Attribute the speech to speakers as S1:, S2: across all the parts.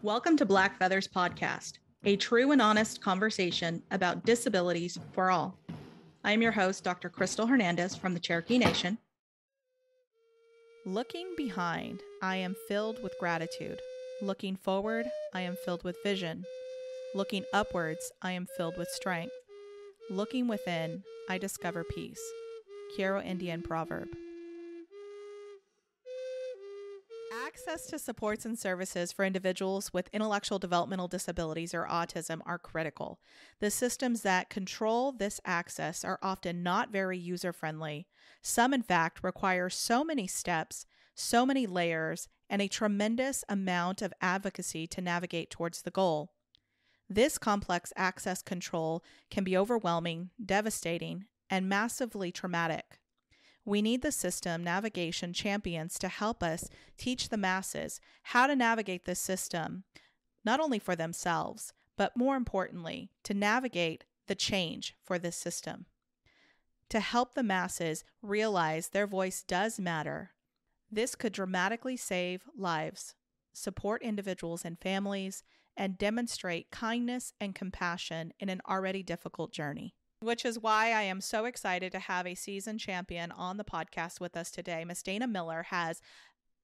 S1: Welcome to Black Feathers Podcast, a true and honest conversation about disabilities for all. I am your host, Dr. Crystal Hernandez from the Cherokee Nation. Looking behind, I am filled with gratitude. Looking forward, I am filled with vision. Looking upwards, I am filled with strength. Looking within, I discover peace. Quiero Indian proverb. Access to supports and services for individuals with intellectual developmental disabilities or autism are critical. The systems that control this access are often not very user-friendly. Some, in fact, require so many steps, so many layers, and a tremendous amount of advocacy to navigate towards the goal. This complex access control can be overwhelming, devastating, and massively traumatic. We need the system navigation champions to help us teach the masses how to navigate this system, not only for themselves, but more importantly, to navigate the change for this system. To help the masses realize their voice does matter, this could dramatically save lives, support individuals and families, and demonstrate kindness and compassion in an already difficult journey. Which is why I am so excited to have a seasoned champion on the podcast with us today. Ms. Dana Miller has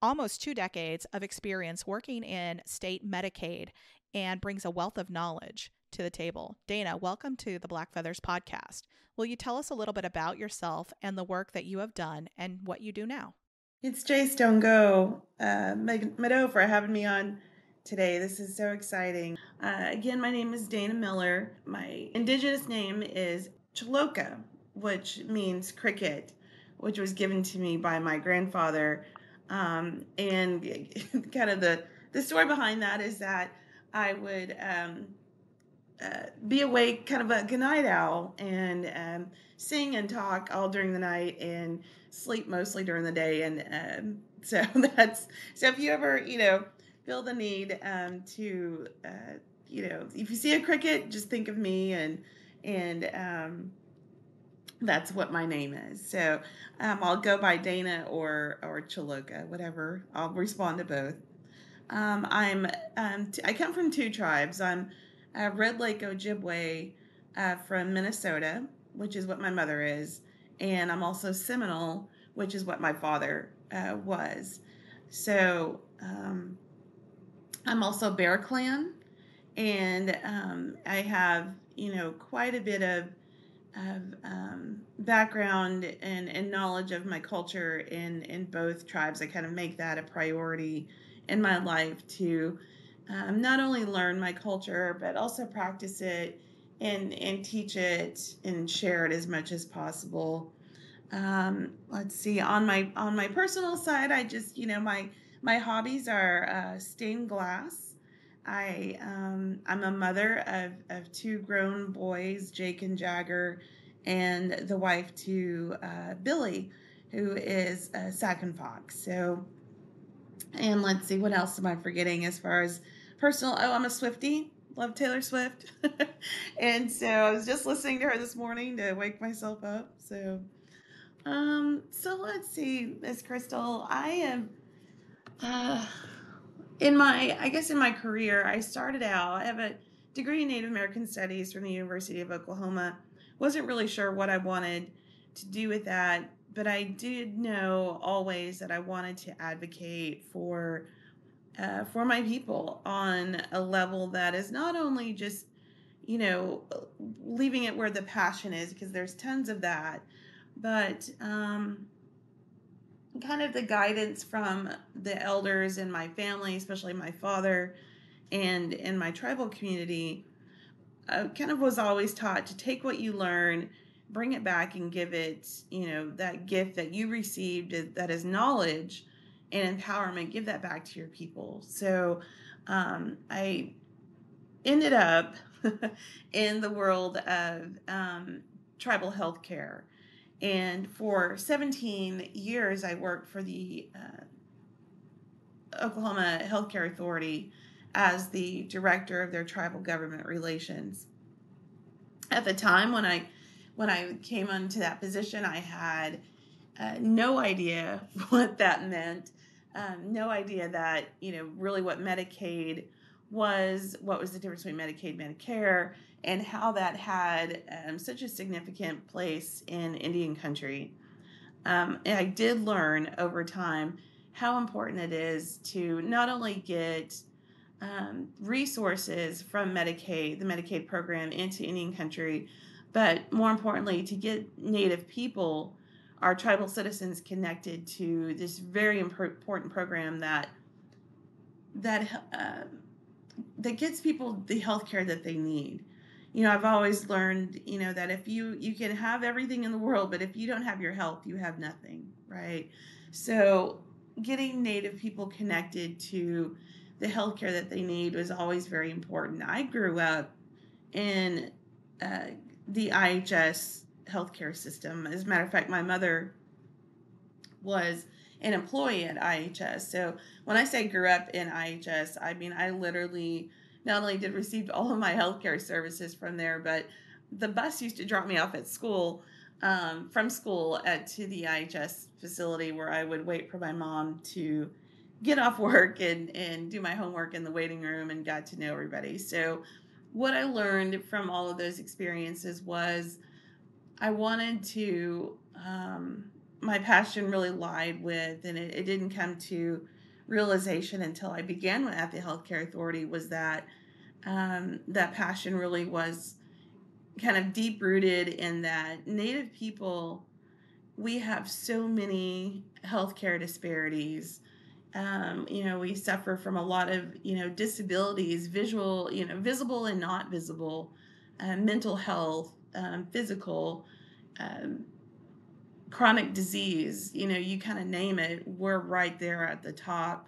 S1: almost 2 decades of experience working in state Medicaid and brings a wealth of knowledge to the table. Dana, welcome to the Black Feathers Podcast. Will you tell us a little bit about yourself and the work that you have done and what you do now?
S2: It's Jay Stone Go, Meadow, for having me on today. This is so exciting. Again, my name is Dana Miller. My indigenous name is Chaloka, which means cricket, which was given to me by my grandfather. And kind of the story behind that is that I would be awake, kind of a good night owl, and sing and talk all during the night and sleep mostly during the day. And so if you ever, feel the need to, if you see a cricket, just think of me, and that's what my name is. So I'll go by Dana or Chaloka, whatever. I'll respond to both. I come from 2 tribes. I'm Red Lake Ojibwe from Minnesota, which is what my mother is, and I'm also Seminole, which is what my father was. So I'm also Bear Clan, and I have quite a bit of background and knowledge of my culture in both tribes. I kind of make that a priority in my life to not only learn my culture, but also practice it and teach it and share it as much as possible. Let's see, on my personal side, I just, my hobbies are stained glass. I'm a mother of 2 grown boys, Jake and Jagger, and the wife to Billy, who is Sac and Fox. So, and let's see, what else am I forgetting as far as personal? Oh, I'm a Swiftie. Love Taylor Swift. And so I was just listening to her this morning to wake myself up. So let's see, Miss Crystal. I am in my career, I started out. I have a degree in Native American Studies from the University of Oklahoma. Wasn't really sure what I wanted to do with that, but I did know always that I wanted to advocate for my people on a level that is not only just, leaving it where the passion is, because there's tons of that, but kind of the guidance from the elders in my family, especially my father, and in my tribal community. Kind of was always taught to take what you learn, bring it back, and give it, that gift that you received, that is knowledge and empowerment, give that back to your people. So I ended up in the world of tribal health care. And for 17 years, I worked for the Oklahoma Healthcare Authority as the director of their tribal government relations. At the time when I came into that position, I had no idea what that meant, no idea that really what Medicaid was what was the difference between Medicaid, Medicare, and how that had such a significant place in Indian country. And I did learn over time how important it is to not only get resources from Medicaid, the Medicaid program, into Indian country, but more importantly, to get Native people, our tribal citizens, connected to this very important program that that gets people the health care that they need. I've always learned, that if you can have everything in the world, but if you don't have your health, you have nothing, right? So getting Native people connected to the health care that they need was always very important. I grew up in the IHS healthcare system. As a matter of fact, my mother was an employee at IHS. So when I say grew up in IHS, I mean I literally not only did receive all of my healthcare services from there, but the bus used to drop me off at school, from school to the IHS facility, where I would wait for my mom to get off work and do my homework in the waiting room, and got to know everybody. So what I learned from all of those experiences was I wanted to, my passion really lied with, and it didn't come to realization until I began at the Healthcare Authority, was that that passion really was kind of deep rooted in that Native people, we have so many healthcare disparities. We suffer from a lot of, disabilities, visible and not visible, mental health, physical, um, chronic disease, you kind of name it, we're right there at the top.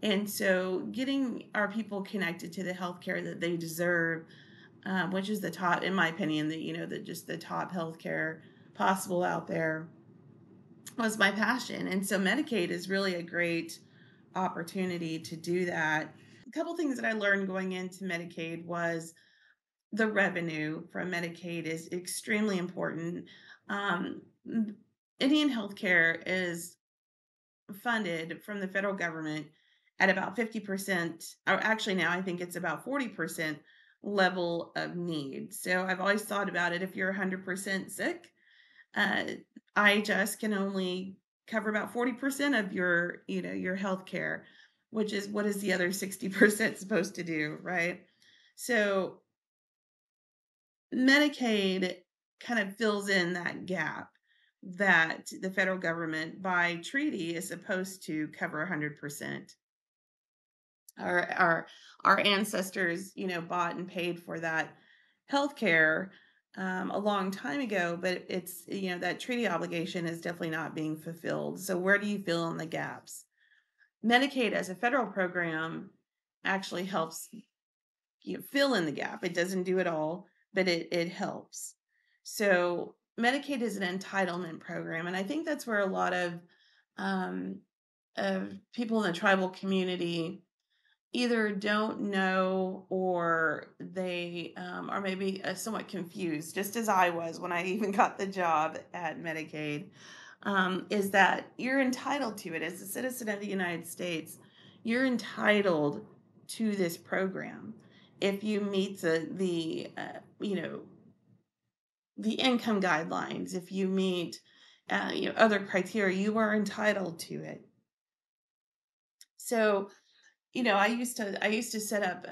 S2: And so getting our people connected to the healthcare that they deserve, which is the top, in my opinion, that just the top healthcare possible out there, was my passion. And so Medicaid is really a great opportunity to do that. A couple things that I learned going into Medicaid was the revenue from Medicaid is extremely important. Um, Indian healthcare is funded from the federal government at about 50%, or actually now I think it's about 40% level of need. So I've always thought about it, if you're 100% sick, uh, IHS can only cover about 40% of your health care, which is what is the other 60% supposed to do, right? So Medicaid kind of fills in that gap that the federal government by treaty is supposed to cover 100%. Our ancestors, bought and paid for that health care a long time ago, but it's, that treaty obligation is definitely not being fulfilled. So where do you fill in the gaps? Medicaid as a federal program actually helps fill in the gap. It doesn't do it all, but it helps. So Medicaid is an entitlement program, and I think that's where a lot of people in the tribal community either don't know, or they are maybe somewhat confused, just as I was when I even got the job at Medicaid, is that you're entitled to it as a citizen of the United States. You're entitled to this program if you meet the income guidelines. If you meet other criteria, you are entitled to it. So I used to set up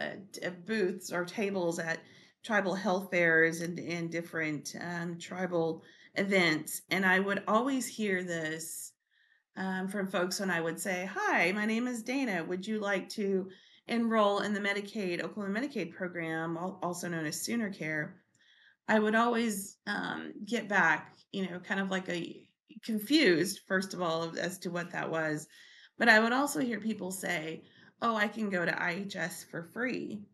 S2: booths or tables at tribal health fairs and different tribal events, and I would always hear this from folks when I would say, "Hi, my name is Dana. Would you like to enroll in the Oklahoma Medicaid program, also known as Sooner Care?" I would always get back, kind of like a confused, first of all, as to what that was. But I would also hear people say, "Oh, I can go to IHS for free."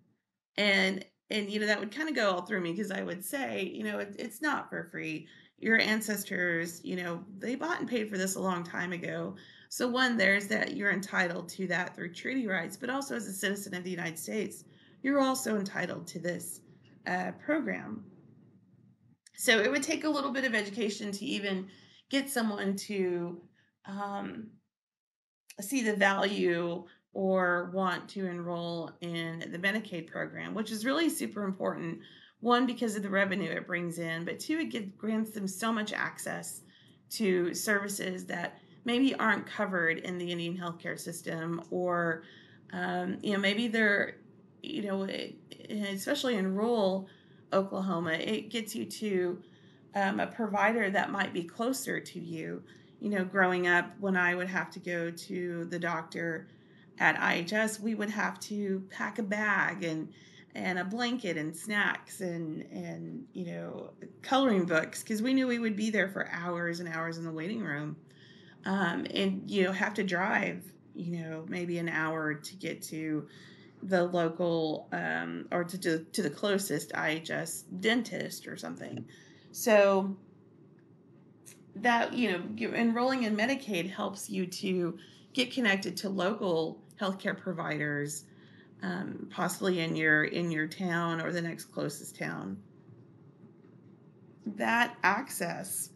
S2: And that would kind of go all through me, because I would say, it's not for free. Your ancestors, they bought and paid for this a long time ago. So one, there's that you're entitled to that through treaty rights, but also as a citizen of the United States, you're also entitled to this program. So it would take a little bit of education to even get someone to see the value or want to enroll in the Medicaid program, which is really super important. One, because of the revenue it brings in, but two, it grants them so much access to services that maybe aren't covered in the Indian healthcare system, or maybe they're, especially in rural Oklahoma, it gets you to a provider that might be closer to you. Growing up, when I would have to go to the doctor at IHS, we would have to pack a bag and a blanket and snacks and coloring books, because we knew we would be there for hours and hours in the waiting room, and have to drive maybe an hour to get to the local or to the closest IHS dentist or something. So that enrolling in Medicaid helps you to get connected to local healthcare providers, possibly in your town or the next closest town. That access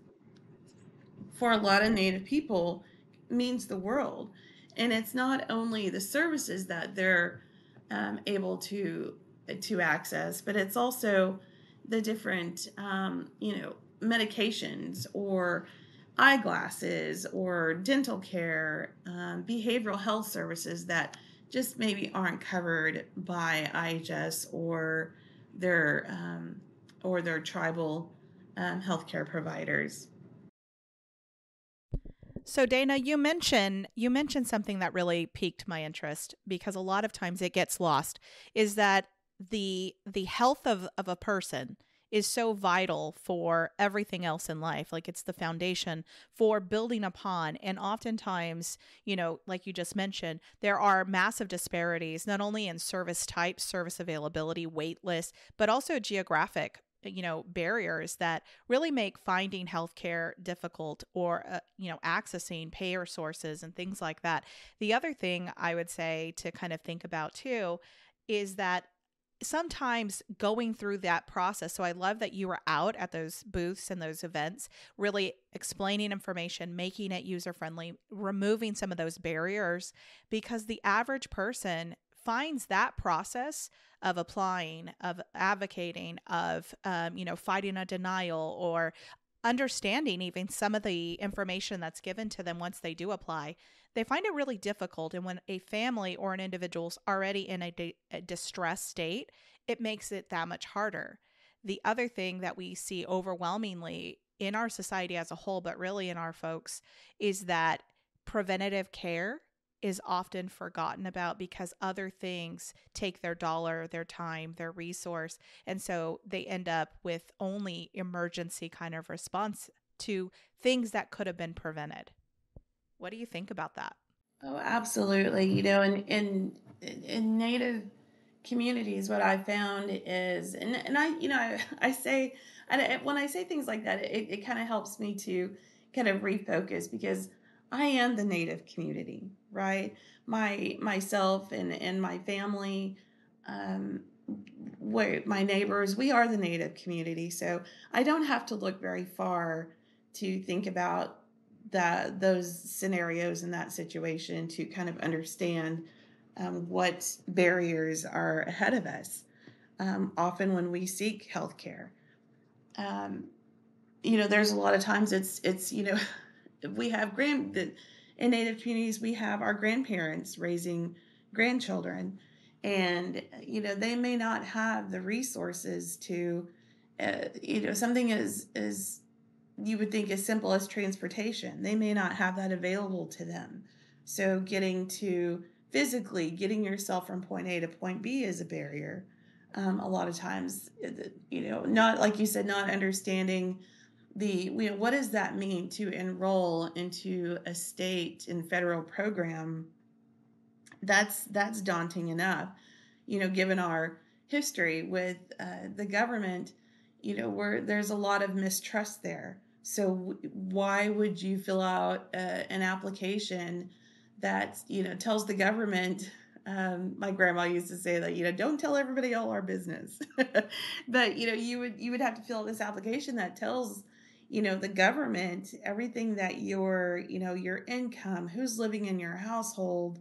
S2: for a lot of Native people means the world, and it's not only the services that they're able to access, but it's also the different medications or eyeglasses or dental care, behavioral health services that just maybe aren't covered by IHS or their tribal healthcare providers.
S1: So Dana, you mentioned something that really piqued my interest, because a lot of times it gets lost, is that the health of a person is so vital for everything else in life. Like, it's the foundation for building upon. And oftentimes, like you just mentioned, there are massive disparities, not only in service type, service availability, wait lists, but also geographic barriers that really make finding healthcare difficult, or accessing payer sources and things like that. The other thing I would say to kind of think about too is that sometimes going through that process. So I love that you were out at those booths and those events, really explaining information, making it user friendly, removing some of those barriers, because the average person finds that process of applying, of advocating, of fighting a denial, or understanding even some of the information that's given to them once they do apply, they find it really difficult. And when a family or an individual's already in a distressed state, it makes it that much harder. The other thing that we see overwhelmingly in our society as a whole, but really in our folks, is that preventative care is often forgotten about, because other things take their dollar, their time, their resource. And so they end up with only emergency kind of response to things that could have been prevented. What do you think about that?
S2: Oh, absolutely. In Native communities, what I found is, and I say, when I say things like that, it kind of helps me to kind of refocus, because I am the Native community, right? Myself and my family, um, where my neighbors, we are the Native community. So I don't have to look very far to think about those scenarios in that situation to kind of understand what barriers are ahead of us. Often when we seek healthcare, um, there's a lot of times it's we have in Native communities, we have our grandparents raising grandchildren, and they may not have the resources to something as you would think as simple as transportation. They may not have that available to them. So physically getting yourself from point A to point B is a barrier. A lot of times, not like you said, not understanding what does that mean to enroll into a state and federal program. That's daunting enough, given our history with the government. Where there's a lot of mistrust there. So why would you fill out an application that tells the government? My grandma used to say that don't tell everybody all our business, but you would have to fill out this application that tells the government everything that your income, who's living in your household,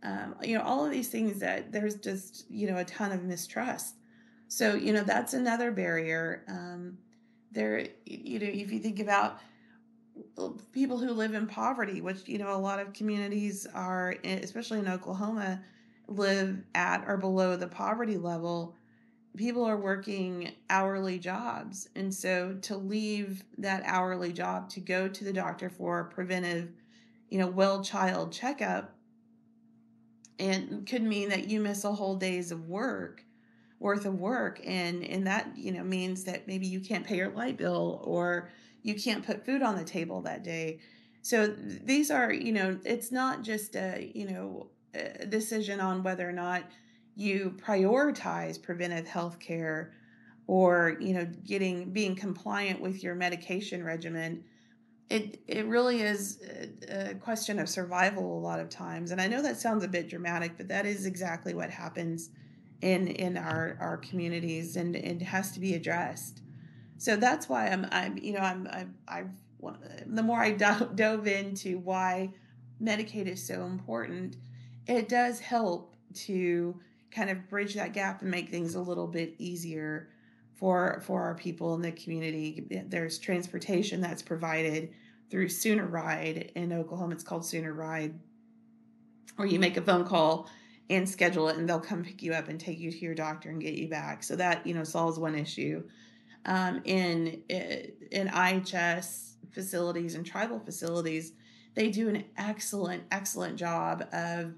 S2: all of these things that there's just, a ton of mistrust. So, that's another barrier. If you think about people who live in poverty, which, a lot of communities are, especially in Oklahoma, live at or below the poverty level. People are working hourly jobs. And so to leave that hourly job to go to the doctor for a preventive, well child checkup, and could mean that you miss a whole day's worth of work. And that, means that maybe you can't pay your light bill or you can't put food on the table that day. So these are, it's not just a decision on whether or not you prioritize preventive health care or, being compliant with your medication regimen. It really is a question of survival a lot of times. And I know that sounds a bit dramatic, but that is exactly what happens in our communities, and it has to be addressed. So that's why the more I dove into why Medicaid is so important, it does help to kind of bridge that gap and make things a little bit easier for our people in the community. There's transportation that's provided through Sooner Ride. In Oklahoma, it's called Sooner Ride, or you make a phone call and schedule it, and they'll come pick you up and take you to your doctor and get you back. So that, solves one issue. In IHS facilities and tribal facilities, they do an excellent job of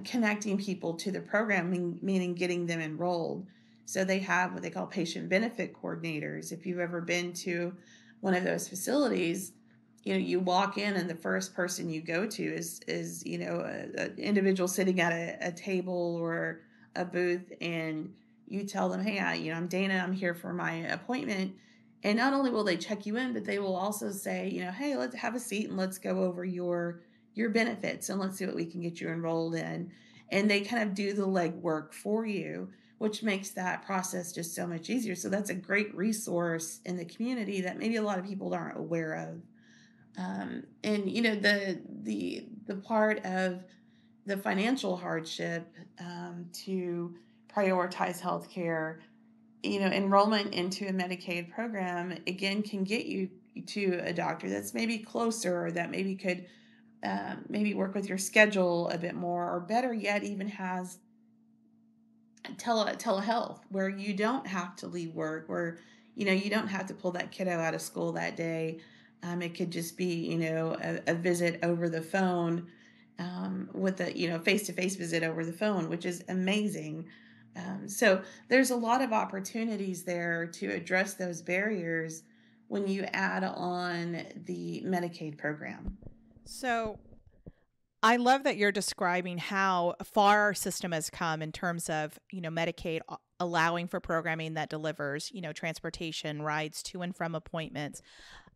S2: connecting people to the program, meaning getting them enrolled. So they have what they call patient benefit coordinators. If you've ever been to one of those facilities, you walk in and the first person you go to is an individual sitting at a table or a booth, and you tell them, hey, I'm Dana, I'm here for my appointment. And not only will they check you in, but they will also say, hey, let's have a seat and let's go over your benefits and let's see what we can get you enrolled in. And they kind of do the legwork for you, which makes that process just so much easier. So that's a great resource in the community that maybe a lot of people aren't aware of. And the part of the financial hardship to prioritize healthcare, enrollment into a Medicaid program, again, can get you to a doctor that's maybe closer, or that maybe could maybe work with your schedule a bit more, or better yet, even has telehealth, where you don't have to leave work, where, you don't have to pull that kiddo out of school that day. It could just be, a visit over the phone, with a, face-to-face visit over the phone, which is amazing. So there's a lot of opportunities there to address those barriers when you add on the Medicaid program.
S1: So I love that you're describing how far our system has come in terms of, Medicaid allowing for programming that delivers, transportation, rides to and from appointments.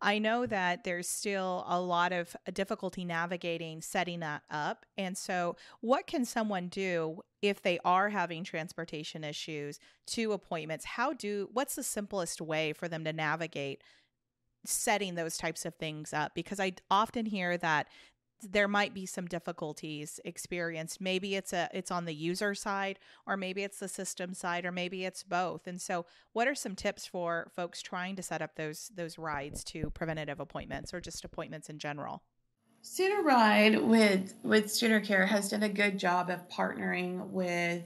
S1: I know that there's still a lot of difficulty navigating setting that up. And so what can someone do if they are having transportation issues to appointments? What's the simplest way for them to navigate setting those types of things up? Because I often hear that there might be some difficulties experienced. Maybe it's on the user side, or maybe it's the system side, or maybe it's both. And so what are some tips for folks trying to set up those rides to preventative appointments, or just appointments in general?
S2: Sooner Ride with Sooner Care has done a good job of partnering with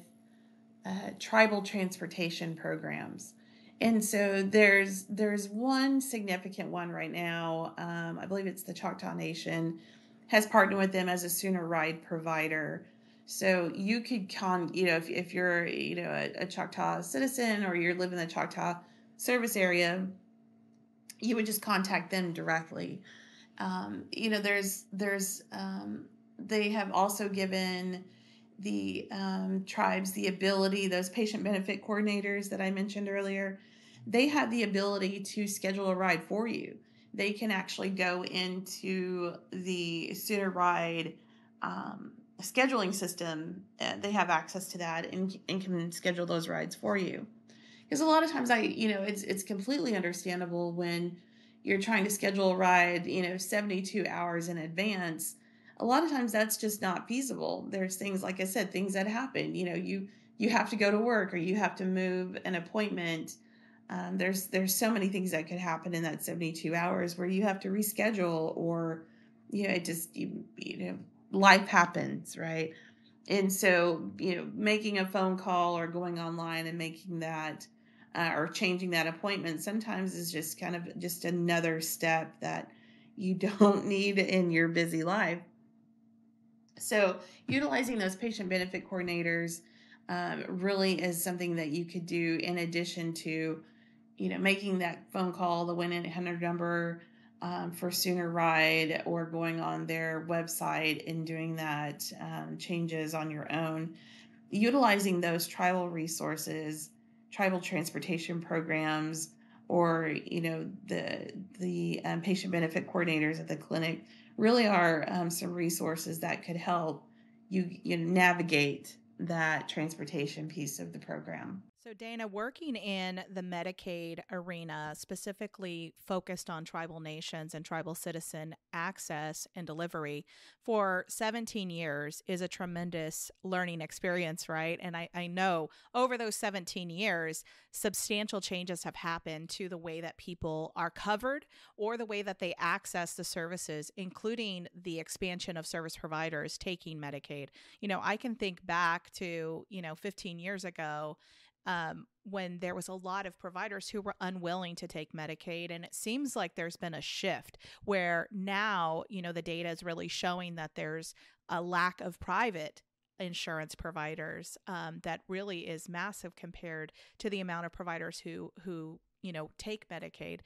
S2: tribal transportation programs. And so there's one significant one right now. I believe it's the Choctaw Nation has partnered with them as a Sooner Ride provider. So you could if you're, a Choctaw citizen, or you live in the Choctaw service area, you would just contact them directly. They have also given the tribes the ability, those patient benefit coordinators that I mentioned earlier, they have the ability to schedule a ride for you. They can actually go into the Sooner Ride scheduling system. They have access to that and can schedule those rides for you. Because a lot of times it's completely understandable when you're trying to schedule a ride, 72 hours in advance. a lot of times that's just not feasible. There's things, like I said, things that happen. You have to go to work, or you have to move an appointment. There's so many things that could happen in that 72 hours where you have to reschedule, or it just life happens, right? And so making a phone call or going online and making that or changing that appointment sometimes is just kind of just another step that you don't need in your busy life. So utilizing those patient benefit coordinators really is something that you could do in addition to, making that phone call, the 1-800 number for Sooner Ride, or going on their website and doing that changes on your own. Utilizing those tribal resources, tribal transportation programs, or the patient benefit coordinators at the clinic really are some resources that could help you navigate that transportation piece of the program.
S1: So, Dana, working in the Medicaid arena, specifically focused on tribal nations and tribal citizen access and delivery for 17 years is a tremendous learning experience, right? And I know over those 17 years, substantial changes have happened to the way that people are covered or the way that they access the services, including the expansion of service providers taking Medicaid. I can think back to, 15 years ago, when there was a lot of providers who were unwilling to take Medicaid. And it seems like there's been a shift where now, the data is really showing that there's a lack of private insurance providers that really is massive compared to the amount of providers who take Medicaid.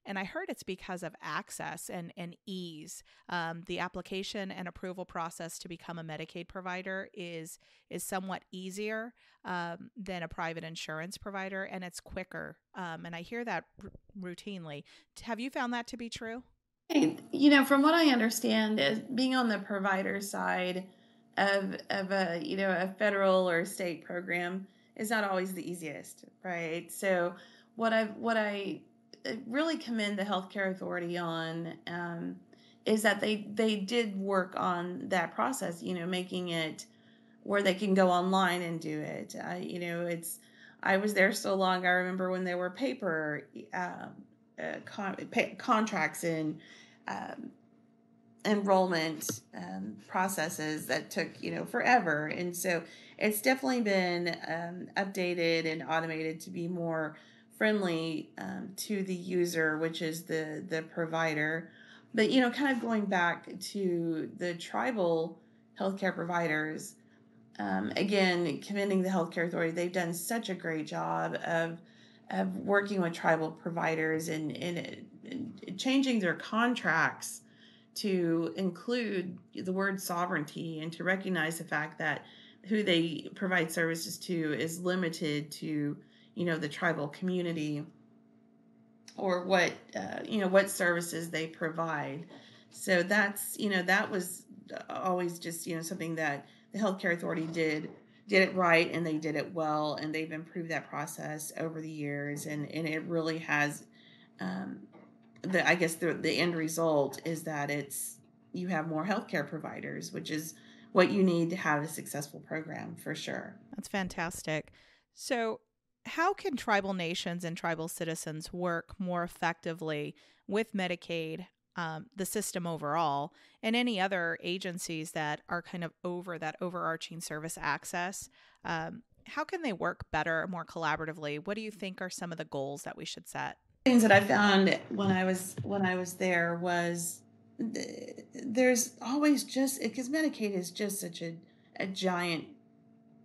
S1: And I heard it's because of access and ease. The application and approval process to become a Medicaid provider is somewhat easier than a private insurance provider, and it's quicker. And I hear that routinely. Have you found that to be true?
S2: Hey, from what I understand, is being on the provider side of a federal or state program is not always the easiest, right? So what I really commend the healthcare authority on is that they did work on that process, making it where they can go online and do it. I was there so long. I remember when there were paper contracts and enrollment processes that took forever, and so it's definitely been updated and automated to be more friendly to the user, which is the provider. But kind of going back to the tribal healthcare providers, again, commending the healthcare authority. They've done such a great job of working with tribal providers and changing their contracts to include the word sovereignty and to recognize the fact that who they provide services to is limited to the tribal community, or what services they provide. So that's that was always just something that the healthcare authority did it right, and they did it well, and they've improved that process over the years, and it really has I guess the end result is that you have more healthcare providers, which is what you need to have a successful program, for sure.
S1: That's fantastic. So, how can tribal nations and tribal citizens work more effectively with Medicaid, the system overall, and any other agencies that are kind of over that overarching service access? How can they work better, more collaboratively? What do you think are some of the goals that we should set?
S2: Things that I found when I was there was there's always, just because Medicaid is just such a giant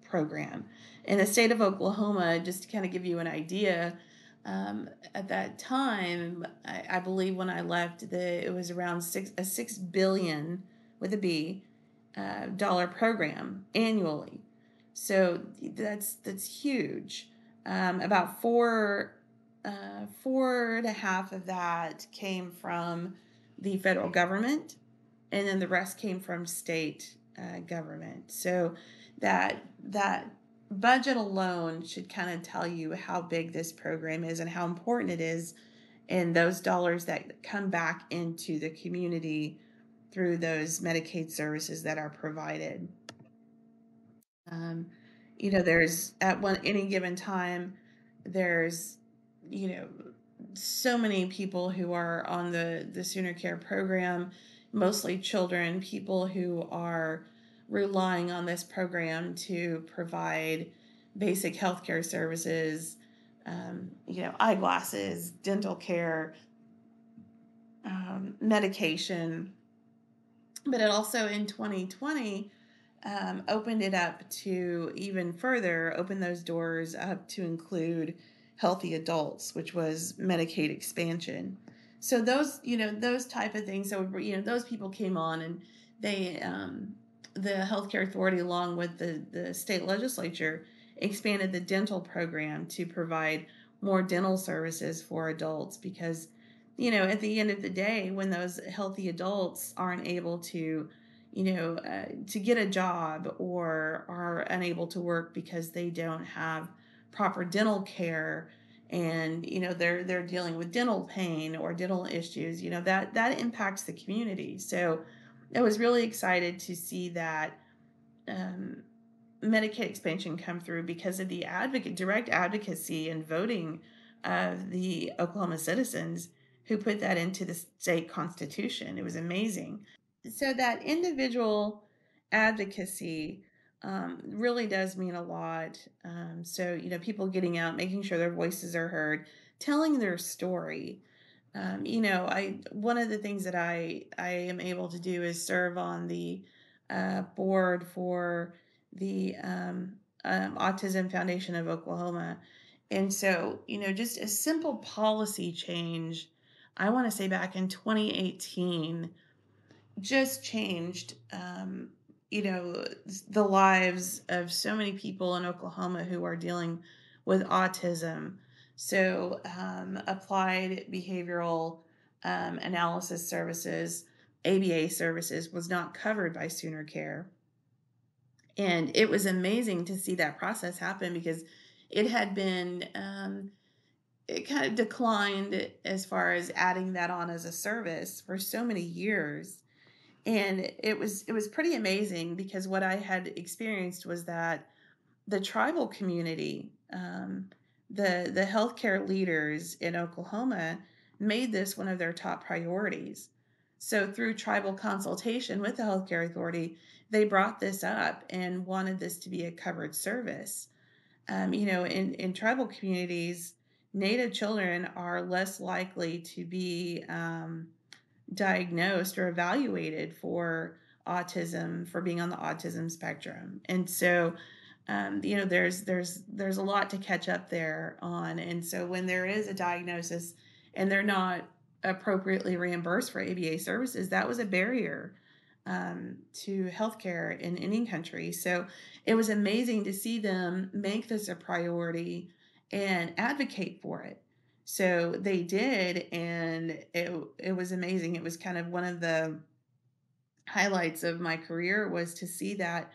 S2: program. In the state of Oklahoma, just to kind of give you an idea, at that time, I believe when I left, it was around $6 billion with a B dollar program annually. So that's huge. About four and a half of that came from the federal government, and then the rest came from state government. So that budget alone should kind of tell you how big this program is and how important it is, and those dollars that come back into the community through those Medicaid services that are provided. There's at any given time, there's, so many people who are on the Sooner Care program, mostly children, people who are relying on this program to provide basic healthcare services, eyeglasses, dental care, medication. But it also in 2020 opened it up to even further, open those doors up to include healthy adults, which was Medicaid expansion. So those type of things. So, those people came on, and they, the healthcare authority, along with the state legislature, expanded the dental program to provide more dental services for adults, because, at the end of the day, when those healthy adults aren't able to, to get a job, or are unable to work because they don't have proper dental care, and they're dealing with dental pain or dental issues, that impacts the community. So I was really excited to see that Medicaid expansion come through because of the direct advocacy and voting of the Oklahoma citizens who put that into the state constitution. It was amazing. So that individual advocacy really does mean a lot. So, people getting out, making sure their voices are heard, telling their story. One of the things that I am able to do is serve on the board for the Autism Foundation of Oklahoma. And so, just a simple policy change, I want to say back in 2018, just changed, the lives of so many people in Oklahoma who are dealing with autism. So applied behavioral analysis services, ABA services, was not covered by Sooner Care. And it was amazing to see that process happen, because it had been, it kind of declined as far as adding that on as a service for so many years. And it was pretty amazing, because what I had experienced was that the tribal community, the healthcare leaders in Oklahoma, made this one of their top priorities. So through tribal consultation with the healthcare authority, they brought this up and wanted this to be a covered service. In tribal communities, Native children are less likely to be diagnosed or evaluated for autism, for being on the autism spectrum. And so, there's a lot to catch up there on. And so when there is a diagnosis and they're not appropriately reimbursed for ABA services, that was a barrier to healthcare in any country. So it was amazing to see them make this a priority and advocate for it. So they did, and it was amazing. It was kind of one of the highlights of my career, was to see that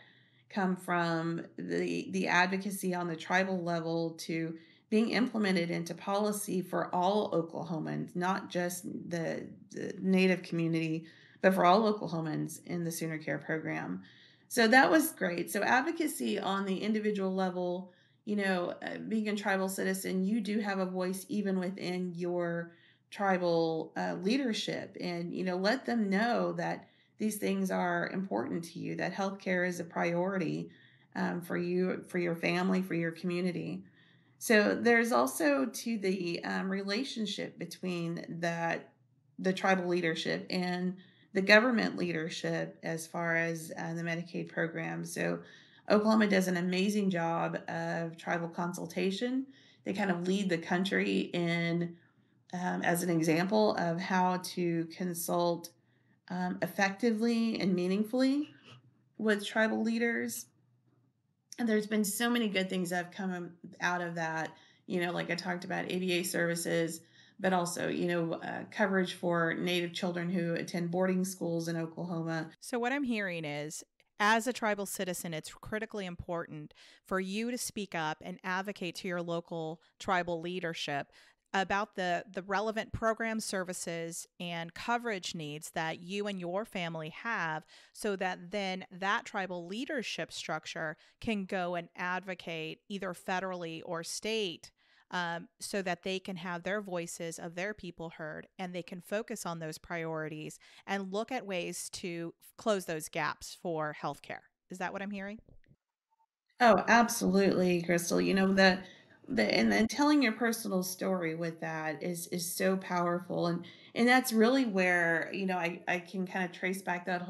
S2: come from the advocacy on the tribal level to being implemented into policy for all Oklahomans, not just the Native community, but for all Oklahomans in the Sooner Care program. So that was great. So advocacy on the individual level, being a tribal citizen, you do have a voice even within your tribal leadership, and, let them know that these things are important to you, that healthcare is a priority for you, for your family, for your community. So there's also to the relationship between the tribal leadership and the government leadership as far as the Medicaid program. So Oklahoma does an amazing job of tribal consultation. They kind of lead the country in, as an example of how to consult effectively and meaningfully with tribal leaders. And there's been so many good things that have come out of that, like I talked about, ABA services, but also, coverage for Native children who attend boarding schools in Oklahoma.
S1: So what I'm hearing is, as a tribal citizen, it's critically important for you to speak up and advocate to your local tribal leadership about the relevant program services and coverage needs that you and your family have, so that then that tribal leadership structure can go and advocate either federally or state, so that they can have their voices of their people heard, and they can focus on those priorities and look at ways to close those gaps for healthcare. Is that what I'm hearing?
S2: Oh, absolutely, Crystal. The and then telling your personal story with that is so powerful, and that's really where I can kind of trace back that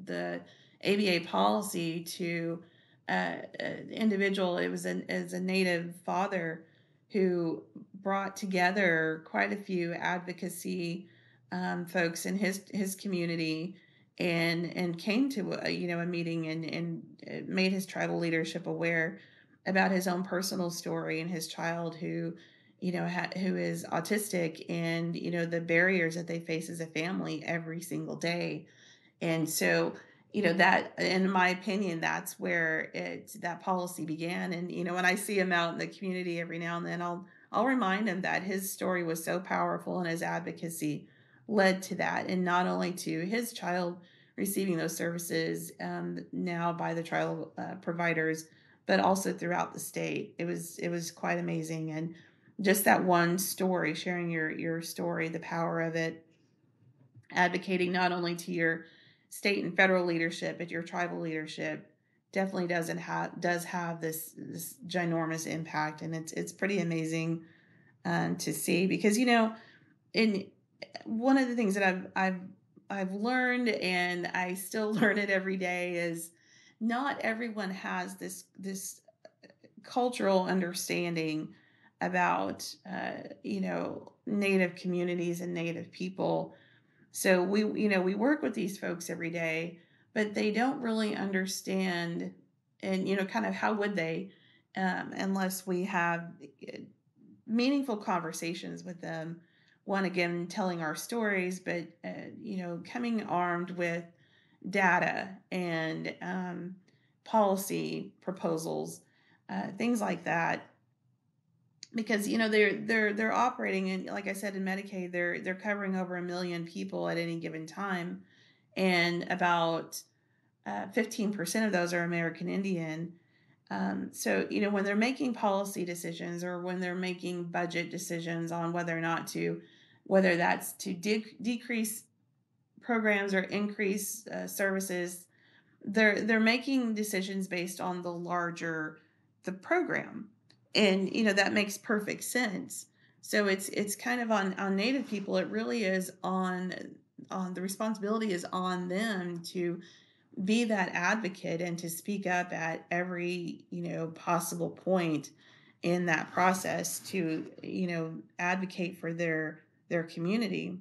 S2: the ABA policy to individual. It was as a Native father who brought together quite a few advocacy folks in his community and came to a meeting and made his tribal leadership aware about his own personal story and his child who who is autistic, and the barriers that they face as a family every single day. And so that, in my opinion, that's where that policy began. And when I see him out in the community every now and then, I'll remind him that his story was so powerful and his advocacy led to that, and not only to his child receiving those services now by the tribal providers, but also throughout the state. It was quite amazing. And just that one story, sharing your story, the power of it, advocating not only to your state and federal leadership, but your tribal leadership, definitely does have this ginormous impact. And it's pretty amazing to see, because in one of the things that I've learned, and I still learn it every day, is not everyone has this cultural understanding about Native communities and Native people. So we work with these folks every day, but they don't really understand, and kind of how would they, unless we have meaningful conversations with them. One, again, telling our stories, but coming armed with data and policy proposals, things like that, because they're operating in, like I said, in Medicaid, they're covering over 1 million people at any given time, and about 15% of those are American Indian. So when they're making policy decisions, or when they're making budget decisions on whether that's to decrease programs or increase services, they're making decisions based on the program, and that makes perfect sense. So it's kind of on Native people. It really is on the responsibility is on them to be that advocate and to speak up at every possible point in that process to advocate for their community.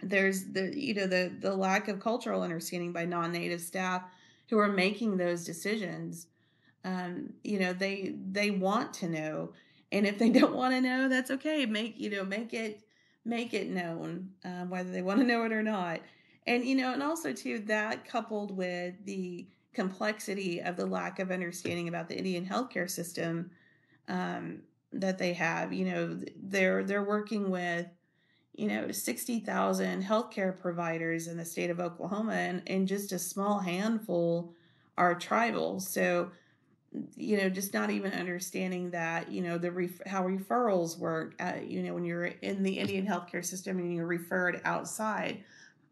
S2: There's the lack of cultural understanding by non-native staff who are making those decisions. They want to know, and if they don't want to know, that's okay. Make it known, whether they want to know it or not. And and also too, that coupled with the complexity of the lack of understanding about the Indian healthcare system that they have. They're working with 60,000 healthcare providers in the state of Oklahoma, and just a small handful are tribal. So, just not even understanding that, how referrals work, when you're in the Indian healthcare system and you're referred outside.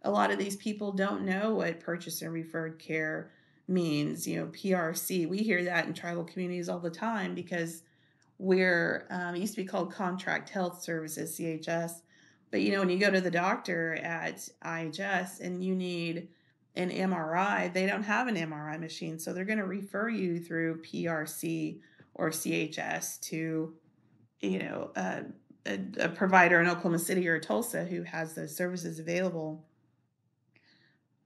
S2: A lot of these people don't know what purchase and referred care means, PRC. We hear that in tribal communities all the time, because we're it used to be called Contract Health Services, CHS. But when you go to the doctor at IHS and you need an MRI, they don't have an MRI machine, so they're going to refer you through PRC or CHS to a provider in Oklahoma City or Tulsa who has those services available.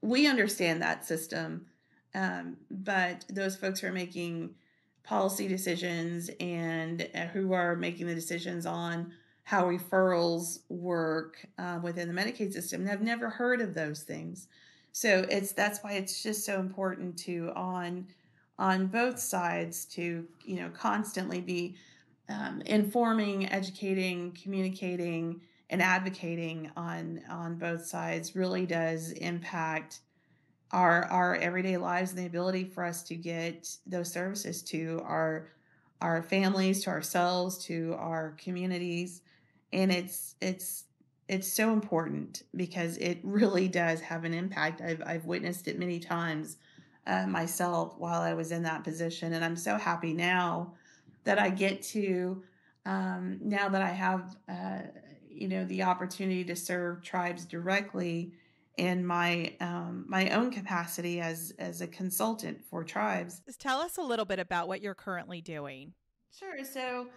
S2: We understand that system, but those folks who are making policy decisions and who are making the decisions on how referrals work within the Medicaid system have never heard of those things. So that's why it's just so important to on both sides to constantly be informing, educating, communicating, and advocating on both sides really does impact our everyday lives and the ability for us to get those services to our families, to ourselves, to our communities. And it's so important because it really does have an impact. I've witnessed it many times myself while I was in that position, and I'm so happy now that I get to now that I have the opportunity to serve tribes directly in my own capacity as a consultant for tribes.
S1: Just tell us a little bit about what you're currently doing.
S2: Sure. So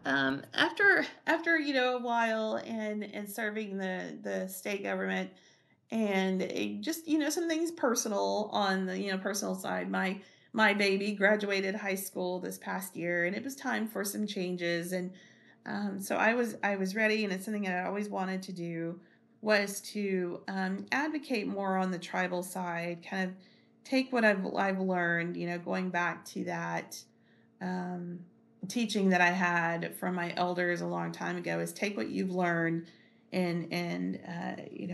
S2: after a while and serving the state government and just some things personal on the personal side, my baby graduated high school this past year, and it was time for some changes. And so I was ready, and it's something that I always wanted to do, was to advocate more on the tribal side, kind of take what I've learned, going back to that um, teaching that I had from my elders a long time ago, is take what you've learned and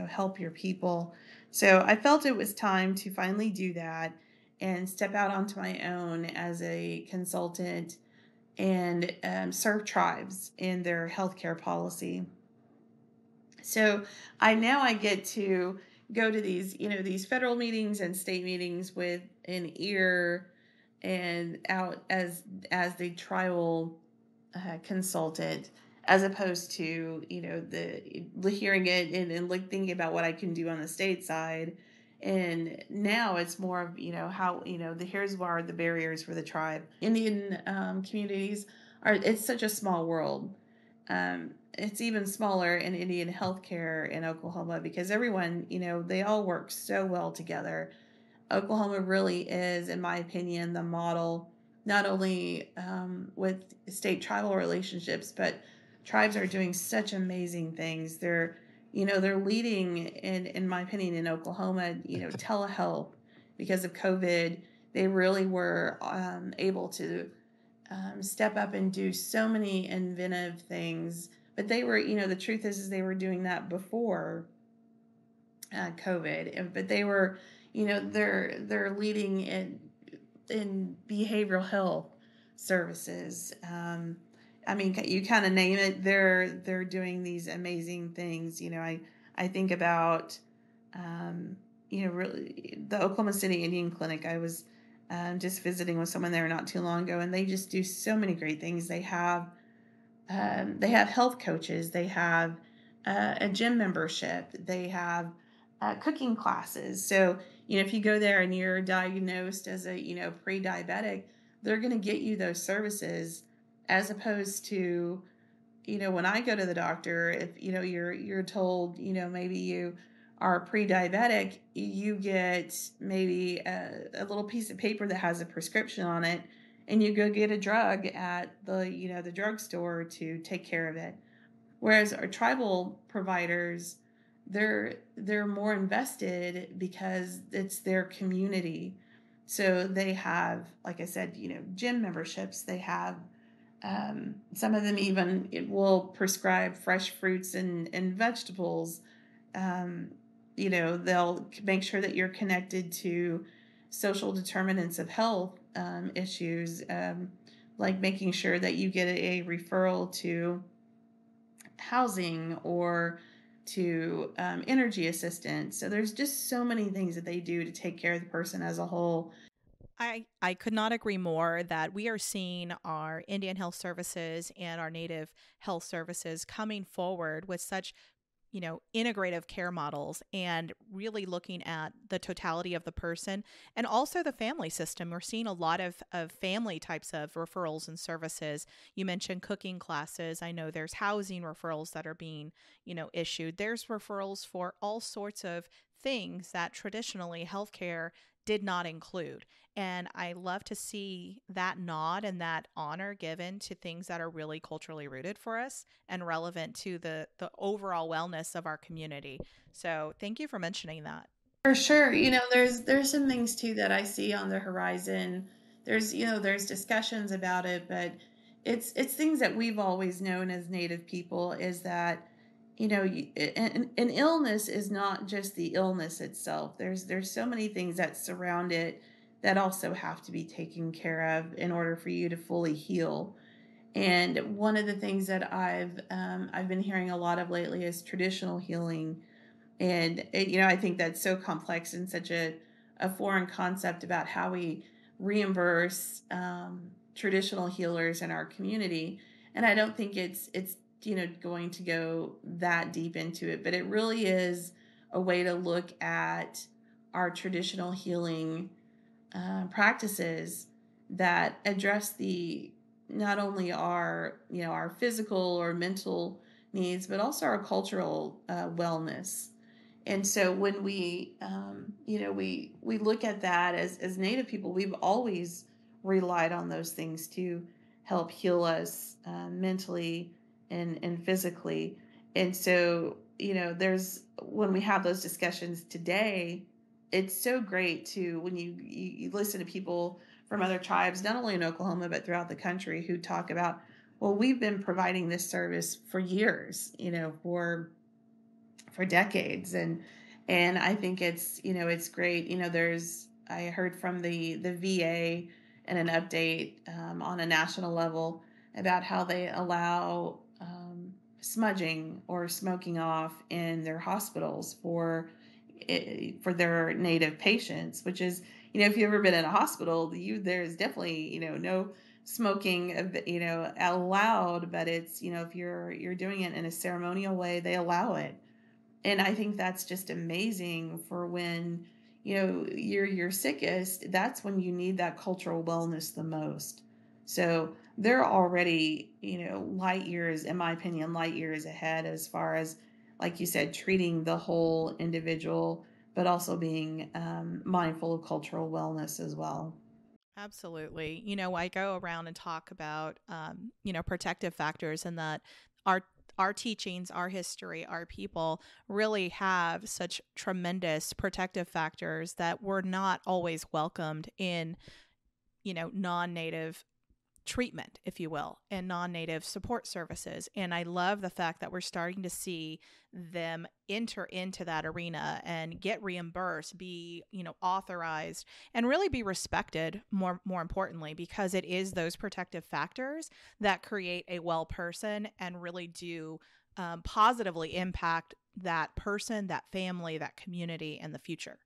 S2: help your people. So I felt it was time to finally do that and step out onto my own as a consultant and serve tribes in their healthcare policy. So I get to go to these federal meetings and state meetings with an ear and out as the tribal consultant, as opposed to the hearing it and like thinking about what I can do on the state side. And now it's more of how here's what are the barriers for the tribe. Indian communities it's such a small world. It's even smaller in Indian healthcare in Oklahoma because everyone they all work so well together. Oklahoma really is, in my opinion, the model, not only with state tribal relationships, but tribes are doing such amazing things. They're leading in my opinion, in Oklahoma, telehealth because of COVID. They really were able to step up and do so many inventive things. But they were, the truth is they were doing that before COVID. But they were, they're leading in behavioral health services. I mean, you kind of name it. They're doing these amazing things. I think about really the Oklahoma City Indian Clinic. I was just visiting with someone there not too long ago, and they just do so many great things. They have health coaches. They have a gym membership. They have cooking classes. So, if you go there and you're diagnosed as a, pre-diabetic, they're going to get you those services, as opposed to, when I go to the doctor, if, you're told, maybe you are pre-diabetic, you get maybe a little piece of paper that has a prescription on it, and you go get a drug at the drugstore to take care of it. Whereas our tribal providers, they're more invested because it's their community. So they have, like I said, gym memberships. They have some of them even will prescribe fresh fruits and vegetables. They'll make sure that you're connected to social determinants of health issues, like making sure that you get a referral to housing or to energy assistance. So there's just so many things that they do to take care of the person as a whole.
S1: I could not agree more that we are seeing our Indian health services and our Native health services coming forward with such integrative care models and really looking at the totality of the person and also the family system. We're seeing a lot of family types of referrals and services. You mentioned cooking classes. I know there's housing referrals that are being, issued. There's referrals for all sorts of things that traditionally healthcare did not include. And I love to see that nod and that honor given to things that are really culturally rooted for us and relevant to the overall wellness of our community. So thank you for mentioning that.
S2: For sure. There's some things too that I see on the horizon. There's discussions about it, but it's things that we've always known as Native people, is that, an illness is not just the illness itself. There's so many things that surround it that also have to be taken care of in order for you to fully heal. And one of the things that I've been hearing a lot of lately is traditional healing. And I think that's so complex and such a foreign concept about how we reimburse traditional healers in our community. And I don't think it's going to go that deep into it, but it really is a way to look at our traditional healing practices that address the not only our physical or mental needs, but also our cultural wellness. And so when we look at that as Native people, we've always relied on those things to help heal us mentally and physically. And so, there's when we have those discussions today, it's so great to when you listen to people from other tribes, not only in Oklahoma, but throughout the country, who talk about, well, we've been providing this service for years, for decades. And I think it's great. I heard from the VA and an update on a national level about how they allow smudging or smoking off in their hospitals for their Native patients, which is, if you've ever been in a hospital, there's definitely, no smoking, allowed, but it's, if you're doing it in a ceremonial way, they allow it. And I think that's just amazing for when, you're sickest. That's when you need that cultural wellness the most. So they're already, light years, in my opinion, light years ahead as far as, like you said, treating the whole individual, but also being mindful of cultural wellness as well.
S1: Absolutely. I go around and talk about, protective factors, and that our our teachings, our history, our people really have such tremendous protective factors that were not always welcomed in, non-native treatment, if you will, and non-native support services. And I love the fact that we're starting to see them enter into that arena and get reimbursed, be, authorized, and really be respected, more importantly, because it is those protective factors that create a well person and really do positively impact that person, that family, that community in the future.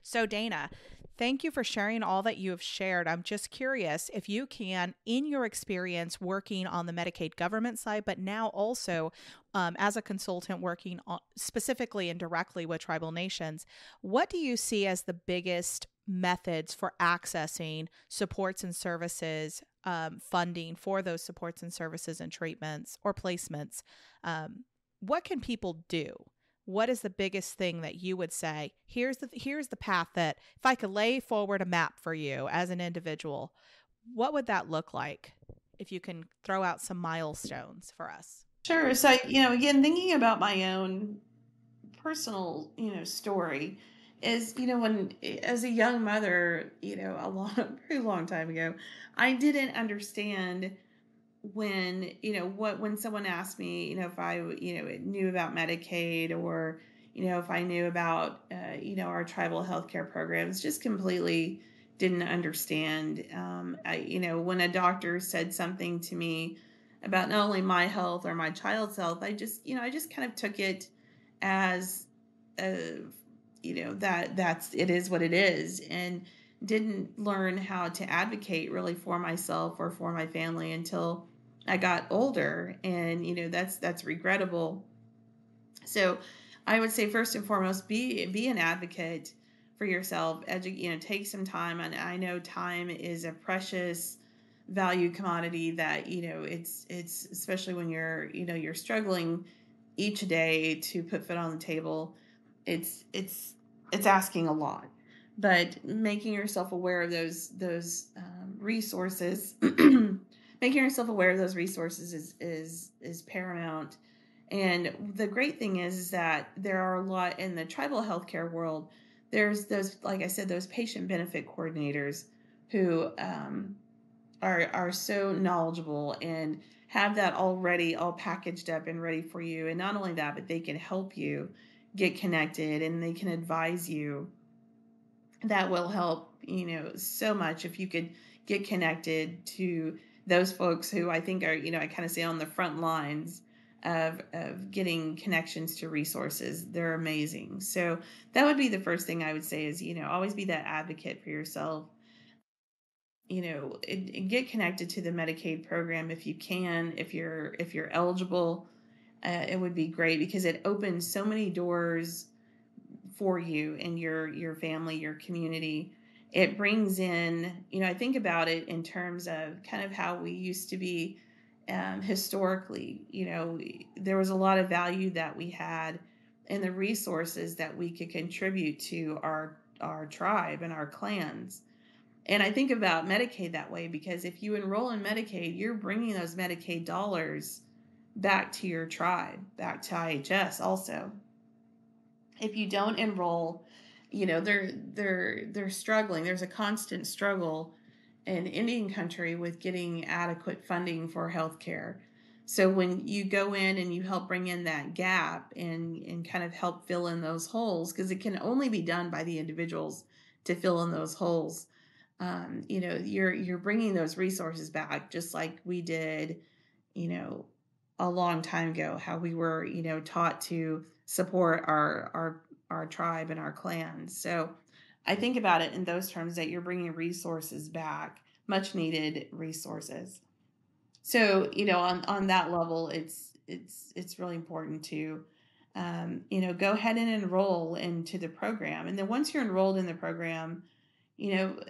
S1: So, Dana, thank you for sharing all that you have shared. I'm just curious if you can, in your experience working on the Medicaid government side, but now also as a consultant working on, specifically and directly with tribal nations, what do you see as the biggest methods for accessing supports and services, funding for those supports and services and treatments or placements? What can people do? What is the biggest thing that you would say, here's the path that if I could lay forward a map for you as an individual, what would that look like? If you can throw out some milestones for us.
S2: Sure. So, again, thinking about my own personal, story is, when as a young mother, very long time ago, I didn't understand when, when someone asked me, if I, knew about Medicaid, or, if I knew about, our tribal healthcare programs, just completely didn't understand. When a doctor said something to me about not only my health or my child's health, I just kind of took it as, it is what it is, and didn't learn how to advocate really for myself or for my family until I got older. And that's regrettable. So I would say, first and foremost, be an advocate for yourself. Take some time. And I know time is a precious value commodity that, it's especially when you're struggling each day to put food on the table. It's asking a lot, but making yourself aware of those resources, making yourself aware of those resources is paramount. And the great thing is that there are a lot in the tribal healthcare world. There's those, like I said, those patient benefit coordinators who are so knowledgeable and have that already all packaged up and ready for you. And not only that, but they can help you get connected and they can advise you. That will help, so much if you could get connected to those folks who I think are, I kind of say on the front lines of getting connections to resources. They're amazing. So that would be the first thing I would say is, always be that advocate for yourself. Get connected to the Medicaid program if you can, if you're eligible. It would be great because it opens so many doors for you and your family, your community. It brings in, I think about it in terms of kind of how we used to be historically. There was a lot of value that we had in the resources that we could contribute to our tribe and our clans. And I think about Medicaid that way because if you enroll in Medicaid, you're bringing those Medicaid dollars back to your tribe, back to IHS also. If you don't enroll, they're struggling. There's a constant struggle in Indian country with getting adequate funding for healthcare. So when you go in and you help bring in that gap and kind of help fill in those holes, because it can only be done by the individuals to fill in those holes. You're bringing those resources back, just like we did, a long time ago. How we were, taught to support our tribe and our clans. So I think about it in those terms that you're bringing resources back, much needed resources. So on that level, it's really important to go ahead and enroll into the program, and then once you're enrolled in the program,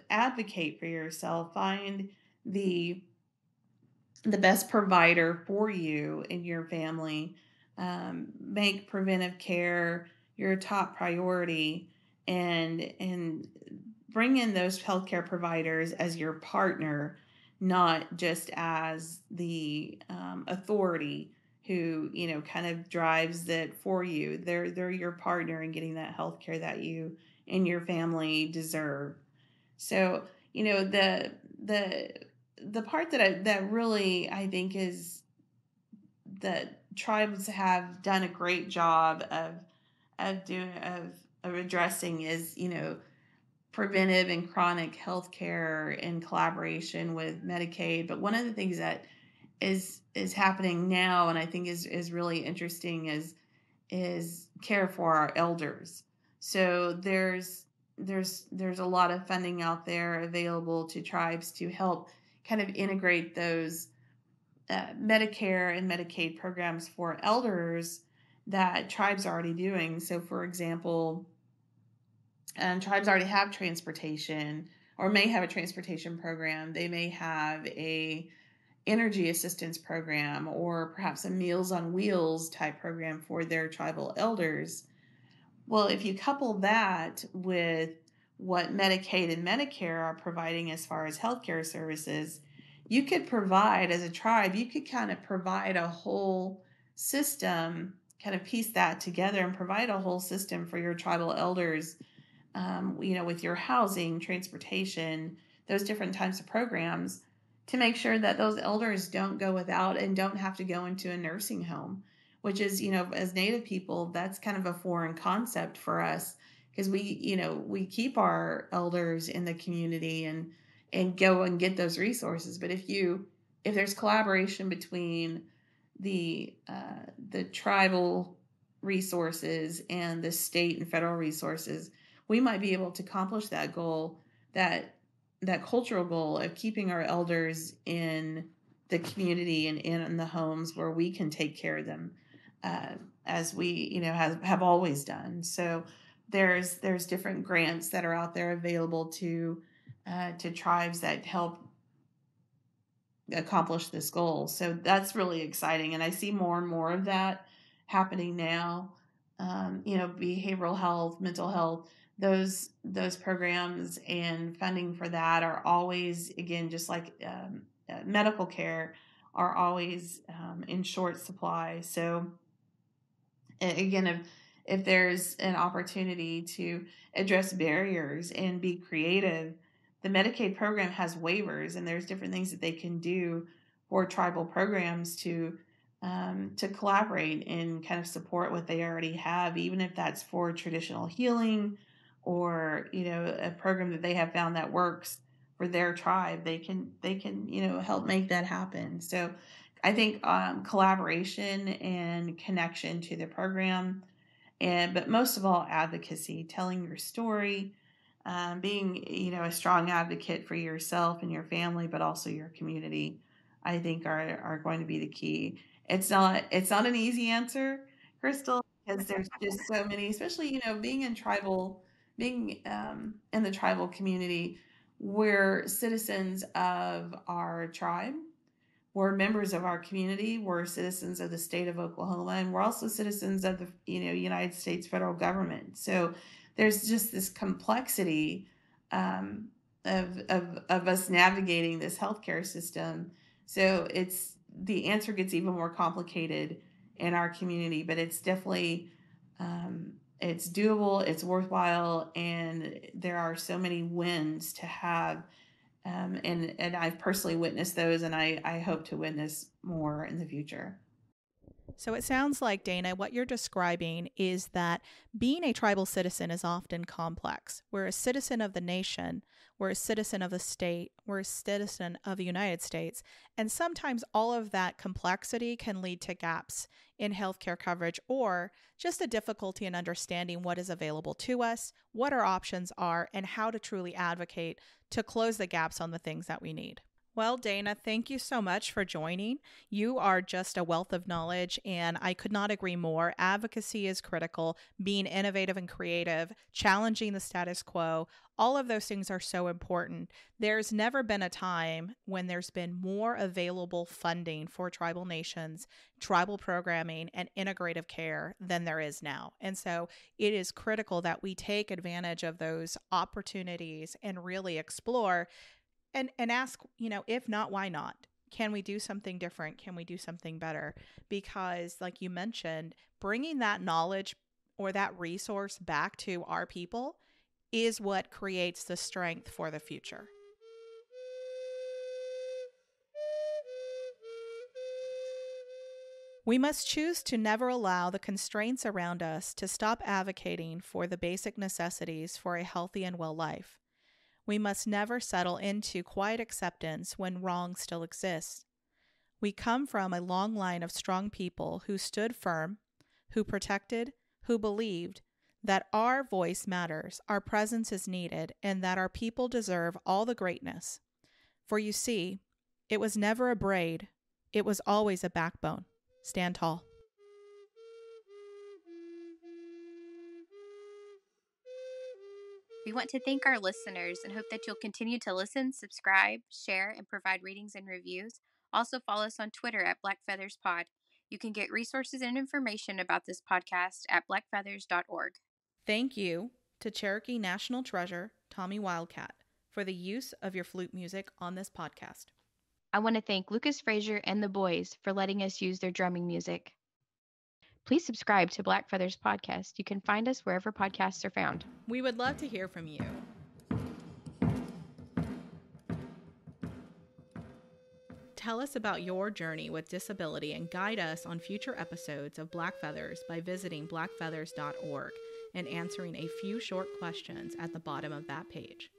S2: advocate for yourself. Find the best provider for you and your family. Make preventive care your top priority, and bring in those healthcare providers as your partner, not just as the authority who kind of drives that for you. They're your partner in getting that healthcare that you and your family deserve. So the part that really I think is that tribes have done a great job of addressing is preventive and chronic health care in collaboration with Medicaid. But one of the things that is happening now, and I think is really interesting, is care for our elders. So there's a lot of funding out there available to tribes to help kind of integrate those Medicare and Medicaid programs for elders that tribes are already doing. So, for example, tribes already have transportation or may have a transportation program. They may have a energy assistance program or perhaps a Meals on Wheels type program for their tribal elders. Well, if you couple that with what Medicaid and Medicare are providing as far as healthcare services, you could provide, as a tribe, you could kind of provide a whole system, kind of piece that together and provide a whole system for your tribal elders, with your housing, transportation, those different types of programs to make sure that those elders don't go without and don't have to go into a nursing home, which is, as Native people, that's kind of a foreign concept for us because we keep our elders in the community and go and get those resources. But if there's collaboration between the tribal resources and the state and federal resources, we might be able to accomplish that goal, that cultural goal of keeping our elders in the community and in the homes where we can take care of them, as we have always done. So there's different grants that are out there available to tribes that help accomplish this goal. So that's really exciting, and I see more and more of that happening now. Behavioral health, mental health, those programs and funding for that are always, again, just like medical care, are always in short supply. So again, if there's an opportunity to address barriers and be creative, the Medicaid program has waivers, and there's different things that they can do for tribal programs to collaborate and kind of support what they already have, even if that's for traditional healing or, a program that they have found that works for their tribe. They can help make that happen. So I think collaboration and connection to the program, but most of all, advocacy, telling your story, being a strong advocate for yourself and your family, but also your community, I think are going to be the key. It's not an easy answer, Crystal, because there's just so many, especially being in the tribal community. We're citizens of our tribe. We're members of our community. We're citizens of the state of Oklahoma, and we're also citizens of the United States federal government. So there's just this complexity of us navigating this healthcare system. So the answer gets even more complicated in our community, but it's definitely it's doable, it's worthwhile, and there are so many wins to have. And I've personally witnessed those, and I hope to witness more in the future.
S1: So it sounds like, Dana, what you're describing is that being a tribal citizen is often complex. We're a citizen of the nation, we're a citizen of the state, we're a citizen of the United States, and sometimes all of that complexity can lead to gaps in healthcare coverage or just a difficulty in understanding what is available to us, what our options are, and how to truly advocate to close the gaps on the things that we need. Well, Dana, thank you so much for joining. You are just a wealth of knowledge, and I could not agree more. Advocacy is critical, being innovative and creative, challenging the status quo. All of those things are so important. There's never been a time when there's been more available funding for tribal nations, tribal programming, and integrative care than there is now. And so it is critical that we take advantage of those opportunities and really explore and ask, if not, why not? Can we do something different? Can we do something better? Because like you mentioned, bringing that knowledge or that resource back to our people is what creates the strength for the future. We must choose to never allow the constraints around us to stop advocating for the basic necessities for a healthy and well life. We must never settle into quiet acceptance when wrong still exists. We come from a long line of strong people who stood firm, who protected, who believed that our voice matters, our presence is needed, and that our people deserve all the greatness. For you see, it was never a braid, it was always a backbone. Stand tall.
S3: We want to thank our listeners and hope that you'll continue to listen, subscribe, share, and provide ratings and reviews. Also follow us on Twitter at BlackFeathersPod. You can get resources and information about this podcast at blackfeathers.org.
S1: Thank you to Cherokee National Treasure, Tommy Wildcat, for the use of your flute music on this podcast.
S3: I want to thank Lucas Frazier and the boys for letting us use their drumming music. Please subscribe to Black Feathers Podcast. You can find us wherever podcasts are found.
S1: We would love to hear from you. Tell us about your journey with disability and guide us on future episodes of Black Feathers by visiting blackfeathers.org and answering a few short questions at the bottom of that page.